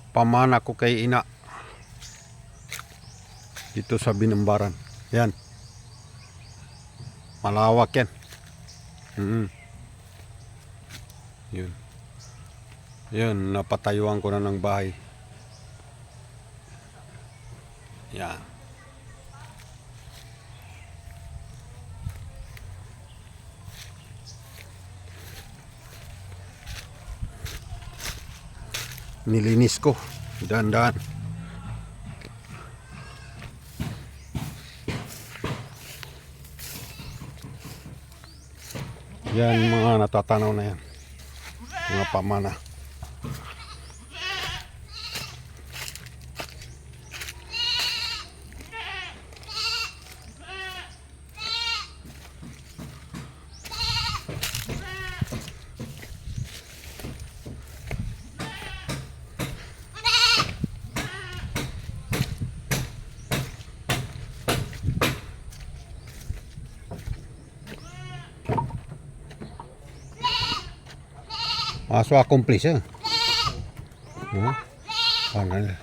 pamana ko kay ina dito sa Binambaran. Yan, malawak yan. Yun, yun, napatayuan ko na ng bahay. Yan. Nilinis ko dahan-dahan. Yan mga natatanaw na yan, mga pamana. Maso accomplish ya. Ano?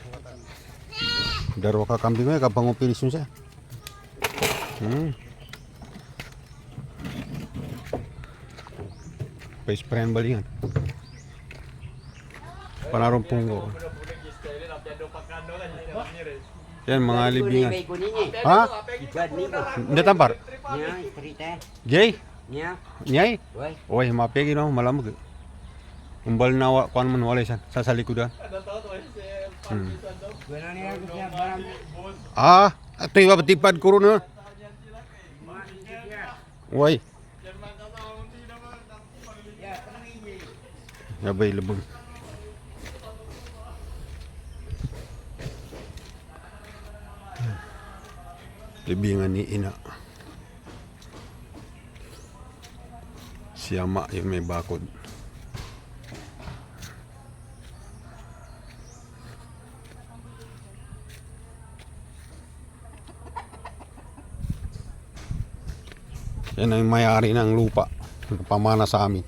Daro ka kambing ay kapang operation siya. Pa-sprayan balingan. Panarumpong ko. Yan mga libingan. Ha? Hindi tampar? Jay? Nyay? Oy, mapegi no, malamog. Umbal na kuan man walay sa likudan. Ito iba batipad ko ron. Oy. Yabay labog. Libingan ni ina. Siyama yung may bakod. Yan ang may-ari ng lupa, pamana sa amin.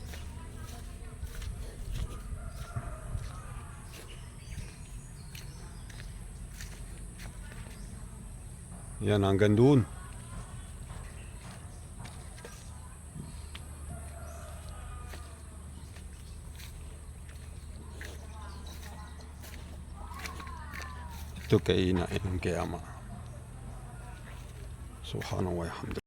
Yan hanggang doon. Ito kay ina, kay ama. Subhanallah, alhamdulillah.